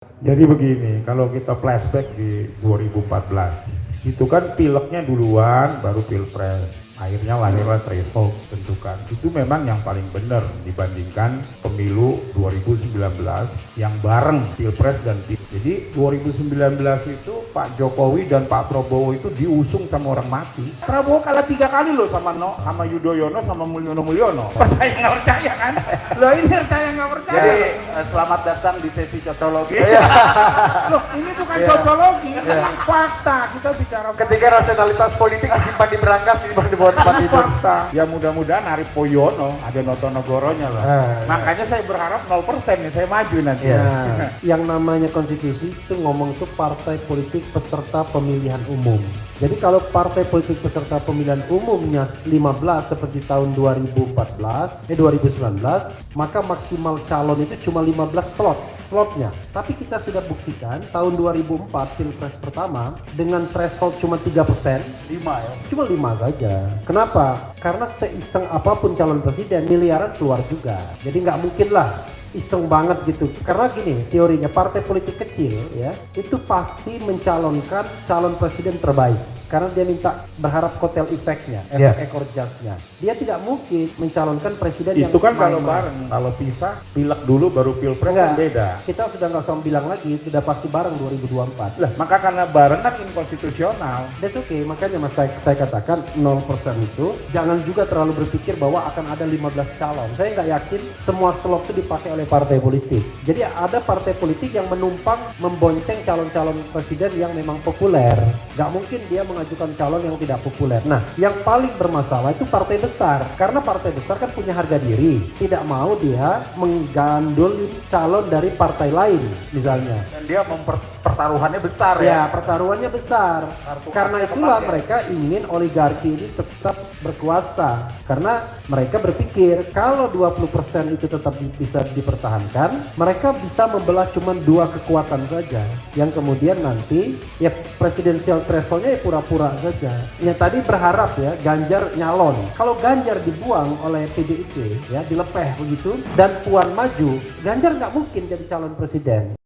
Jadi begini, kalau kita flashback di 2014, itu kan pileknya duluan, baru pilpres. Akhirnya lahirlah threshold tentukan. Itu memang yang paling benar dibandingkan pemilu 2019 yang bareng pilpres dan pilek. Jadi 2019 itu Pak Jokowi dan Pak Prabowo itu diusung sama orang mati. Prabowo kalah 3 kali loh sama Yudhoyono sama Mulyono. Saya nggak percaya kan? Loh ini saya nggak percaya. Jadi selamat datang di sesi cocologi. Loh ini bukan cocologi, fakta. Kita bicara Ketika rasionalitas politik disimpan di berangkas, disimpan di bawah tempat tidur. fakta. Ya mudah-mudahan Arif Poyono ada Notonegoronya lah. Makanya saya berharap 0% nih saya maju nanti. Yang namanya konstitusi itu ngomong tuh partai politik peserta pemilihan umum. Jadi kalau partai politik peserta pemilihan umumnya 15 seperti tahun 2019, maka maksimal calon itu cuma 15 slotnya. Tapi kita sudah buktikan tahun 2004 pilpres pertama dengan threshold cuma 3%, 5 ya. cuma 5 saja. Kenapa? Karena seiseng apapun calon presiden miliaran keluar juga. Jadi nggak mungkin lah iseng banget gitu. Karena gini teorinya, partai politik kecil ya itu pasti mencalonkan calon presiden terbaik. Karena dia minta berharap kotel efeknya, efek ekor jasnya. Dia tidak mungkin mencalonkan presiden yang Itu kan kalau main-main. bareng, kalau pisah pilek dulu baru pilpres kan beda. Kita sudah nggak usah bilang lagi, sudah pasti bareng 2024. Lah maka karena bareng kan inkonstitusional. That's okay, makanya mas saya katakan 0% itu jangan juga terlalu berpikir bahwa akan ada 15 calon. Saya nggak yakin semua slot itu dipakai oleh partai politik. Jadi ada partai politik yang menumpang membonceng calon-calon presiden yang memang populer. Nggak mungkin dia mengajukan calon yang tidak populer. Nah, yang paling bermasalah itu partai besar. Karena partai besar kan punya harga diri. Tidak mau dia menggandul calon dari partai lain misalnya. Dan dia pertaruhannya besar ya. Ya, pertaruhannya besar. Karena itulah mereka ingin oligarki ini tetap berkuasa. Karena mereka berpikir kalau 20% itu tetap bisa dipertahankan, mereka bisa membelah cuma 2 kekuatan saja. Yang kemudian nanti ya presidensial thresholdnya ya pura-pura saja. Ya tadi berharap ya Ganjar nyalon. Kalau Ganjar dibuang oleh PDIP ya dilepeh begitu dan Puan maju, Ganjar nggak mungkin jadi calon presiden.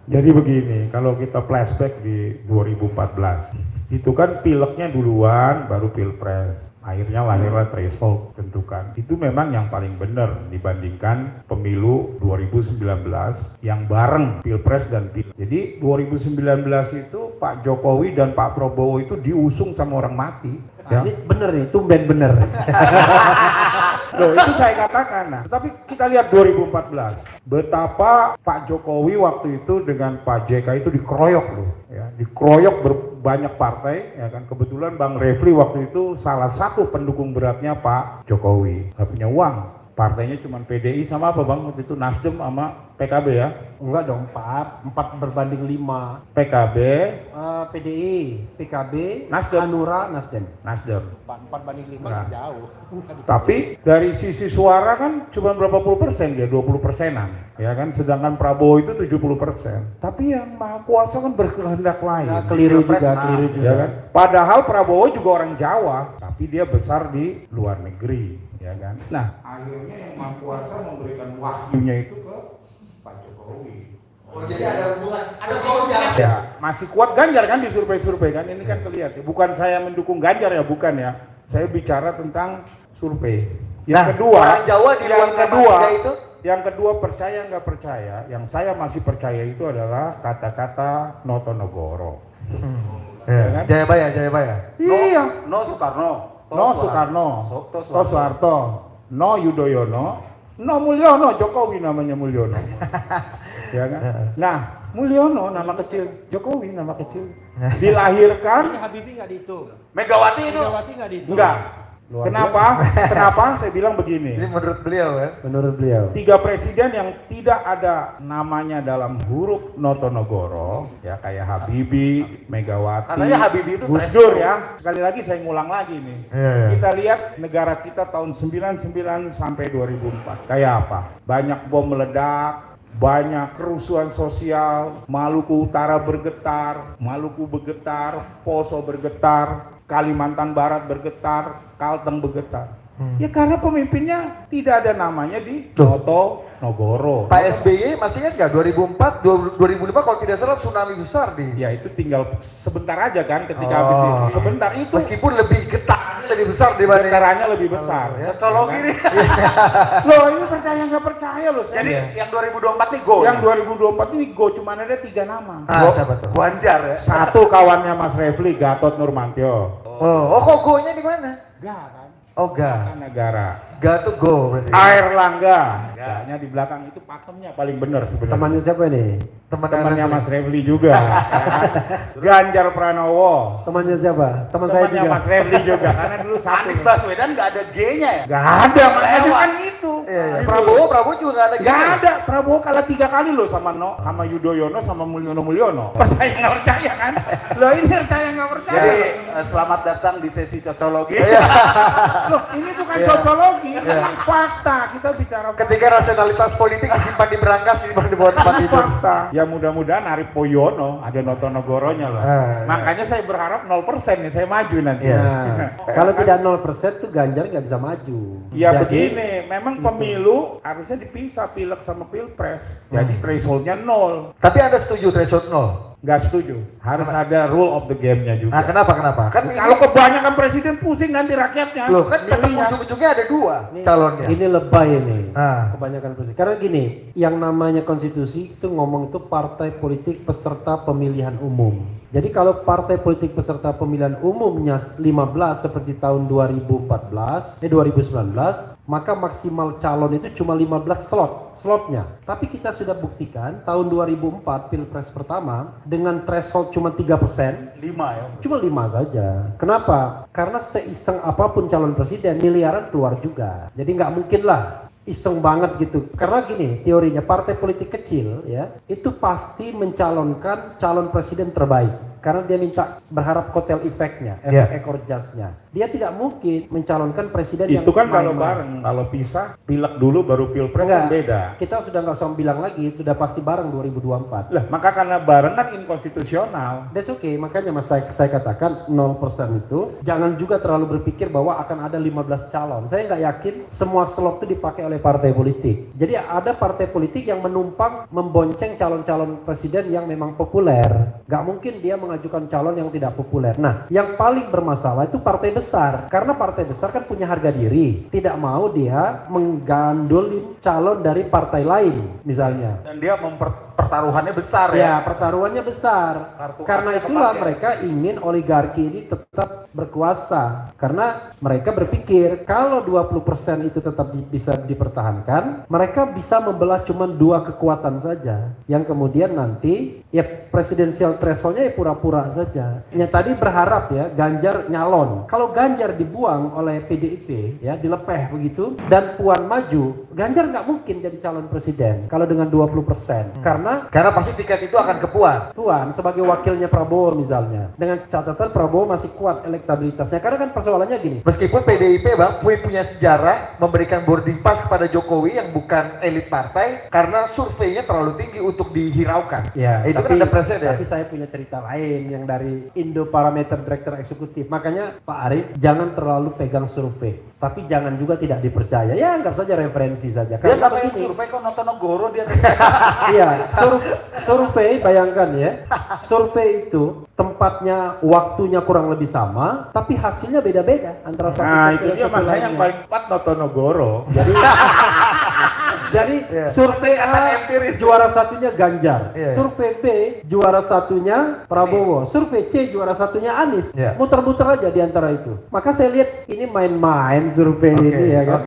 Jadi begini, kalau kita flashback di 2014, itu kan pileknya duluan, baru pilpres. Akhirnya lahirlah threshold tentukan. Itu memang yang paling benar dibandingkan pemilu 2019 yang bareng pilpres dan pilek. Jadi 2019 itu Pak Jokowi dan Pak Prabowo itu diusung sama orang mati. Nah, ini bener nih, tumben bener. Loh itu saya katakan. Nah, tapi kita lihat 2014, betapa Pak Jokowi waktu itu dengan Pak JK itu dikeroyok loh, ya, dikeroyok banyak partai, ya kan. Kebetulan Bang Refli waktu itu salah satu pendukung beratnya Pak Jokowi, nggak punya uang. Partainya cuma PDI sama apa Bang waktu itu, Nasdem sama PKB ya? Enggak dong, 4 berbanding 5. PKB, PDI, PKB, Nasdem. Hanura, Nasdem. Nasdem. 4 banding 5 Nah. jauh. Tapi dari sisi suara kan cuma berapa puluh persen dia, 20%-an, ya kan. Sedangkan Prabowo itu 70%. Tapi yang maha kuasa kan berkehendak lain. Ya, keliru Pilpres juga, keliru juga. Ya kan? Padahal Prabowo juga orang Jawa, tapi dia besar di luar negeri, ya kan. Nah, akhirnya yang maha kuasa memberikan wahyunya itu ke Pak Jokowi. Oh, jadi ada hubungan, ada kolonial. Ya, masih kuat Ganjar kan di survei-survei kan, ini kan kelihatan. Bukan saya mendukung Ganjar ya, bukan ya. Saya bicara tentang survei. Yang kedua, orang Jawa di luar Kalimantan itu? Yang kedua percaya nggak percaya, yang saya masih percaya itu adalah kata-kata Notonegoro. Ya kan? Jayabaya. Iya. No Soekarno. no Soekarno, no Soeharto, no Yudhoyono, no Mulyono, Jokowi namanya Mulyono. Ya kan? Nah, Mulyono nama kecil, Jokowi nama kecil. Dilahirkan Habibie nggak dihitung. Megawati itu. Megawati nggak dihitung. enggak. Luar Kenapa? Kenapa saya bilang begini? Ini menurut beliau ya. Menurut beliau. 3 presiden yang tidak ada namanya dalam huruf Notonegoro, ya kayak Habibie, Megawati, Katanya Habibie itu Gus Dur ya. Sekali lagi saya ngulang lagi nih. Iya. Kita lihat negara kita tahun 99 sampai 2004. Kayak apa? Banyak bom meledak, banyak kerusuhan sosial, Maluku Utara bergetar, Maluku bergetar, Poso bergetar, Kalimantan Barat bergetar, Kalteng bergetar. Ya karena pemimpinnya tidak ada namanya di Notonegoro. Pak SBY masih ingat nggak 2004, 2005 kalau tidak salah tsunami besar di. Ya itu tinggal sebentar aja kan ketika habis itu. Sebentar itu Meskipun lebih getarnya lebih besar dibanding. getarannya lebih besar. Cocologi nih. Loh ini percaya nggak percaya loh saya. Jadi yang 2024 nih go. Yang 2024 ini go cuma ada 3 nama. Siapa tuh? Ganjar ya. Satu kawannya Mas Refli, Gatot Nurmantio. Oh, kok go-nya di mana? Gak kan? Oh, ga. Negara. Ga tuh go berarti. Air Langga. Gaknya di belakang itu pakemnya paling benar sebenarnya. Temannya siapa ini? Temannya Mas Refli juga. Ya kan? Ganjar Pranowo. Temannya siapa? Teman saya Temannya juga. Mas Refli juga karena dulu satu. Anies Baswedan nggak ada G-nya ya. Gak ada, makanya kan itu. Iya, iya. Gitu. Prabowo juga nggak ada Gak gitu. ada, Prabowo kalah 3 kali loh sama Yudhoyono sama Mulyono. Percaya nggak percaya kan? Loh ini percaya nggak percaya. Jadi selamat datang di sesi cocologi. Loh ini bukan cocologi, ini fakta. Kita bicara Ketika rasionalitas politik disimpan di berangkas, disimpan di bawah tempat tidur. fakta. Ya mudah-mudahan Arif Poyono ada Notonegoronya loh. Makanya saya berharap 0% nih, saya maju nanti. Nah, kalau tidak 0% tuh Ganjar nggak bisa maju. Ya Jadi, begini, memang pemilu harusnya dipisah pilek sama pilpres. Jadi thresholdnya 0. Tapi Anda setuju threshold 0? Nggak setuju. Harus ada rule of the game-nya juga. Nah, kenapa? Kan Kalau kebanyakan presiden pusing nanti rakyatnya. loh, kan tetap milihnya. ujung-ujungnya ada 2 calonnya. Ini lebay ini. Ah. Kebanyakan politik. Karena gini, yang namanya konstitusi itu ngomong itu partai politik peserta pemilihan umum. Jadi kalau partai politik peserta pemilihan umumnya 15 seperti tahun 2019, maka maksimal calon itu cuma 15 slotnya. Tapi kita sudah buktikan tahun 2004 Pilpres pertama dengan threshold cuma 3%, 5 ya. cuma 5 saja. Kenapa? Karena seiseng apapun calon presiden, miliaran keluar juga. Jadi nggak mungkin lah iseng banget gitu. Karena gini, teorinya partai politik kecil ya, itu pasti mencalonkan calon presiden terbaik. Karena dia minta berharap kotel efeknya, efek ekor jasnya. Dia tidak mungkin mencalonkan presiden yang Itu kan kalau main-main. bareng, kalau pisah, pilek dulu baru pilpres kan beda. Kita sudah nggak usah bilang lagi, itu udah pasti bareng 2024. Lah, maka karena bareng kan inkonstitusional. That's okay, makanya mas saya katakan 0% itu jangan juga terlalu berpikir bahwa akan ada 15 calon. Saya nggak yakin semua slot itu dipakai oleh partai politik. Jadi ada partai politik yang menumpang membonceng calon-calon presiden yang memang populer. Nggak mungkin dia mengajukan calon yang tidak populer. Nah, yang paling bermasalah itu partai besar. Karena partai besar kan punya harga diri. Tidak mau dia menggandolin calon dari partai lain misalnya. Dan dia pertaruhannya besar ya. Ya, pertaruhannya besar. Karena itulah mereka ingin oligarki ini tetap berkuasa. Karena mereka berpikir kalau 20% itu tetap bisa dipertahankan, mereka bisa membelah cuma 2 kekuatan saja. Yang kemudian nanti ya presidensial thresholdnya ya pura-pura saja. Ya tadi berharap ya Ganjar nyalon. Kalau Ganjar dibuang oleh PDIP ya, dilepeh begitu dan Puan maju, Ganjar nggak mungkin jadi calon presiden kalau dengan 20%. Karena pasti tiket itu akan ke Puan. Puan sebagai wakilnya Prabowo misalnya, dengan catatan Prabowo masih kuat elektabilitasnya. Karena kan persoalannya gini, Meskipun PDIP Bang punya sejarah memberikan boarding pass kepada Jokowi yang bukan elit partai karena surveinya terlalu tinggi untuk dihiraukan. ya, Itu tapi, kan ada presiden. tapi saya punya cerita lain yang dari Indo Parameter Director Eksekutif. Makanya Pak Arief jangan terlalu pegang survei, tapi jangan juga tidak dipercaya. Ya anggap saja referensi saja. Dia Karena namanya begini, survei kok Notonegoro dia. iya, survei bayangkan ya, survei itu tempatnya, waktunya kurang lebih sama, tapi hasilnya beda-beda antara satu Nah survei itu dan dia satu makanya yang lainnya. paling kuat Notonegoro. Jadi Jadi Iya. survei A empiris. juara satunya Ganjar, Iya. survei B juara satunya Prabowo, survei C juara satunya Anies. Iya. Muter-muter aja di antara itu. Maka saya lihat ini main-main survei Oke, ini ya kan.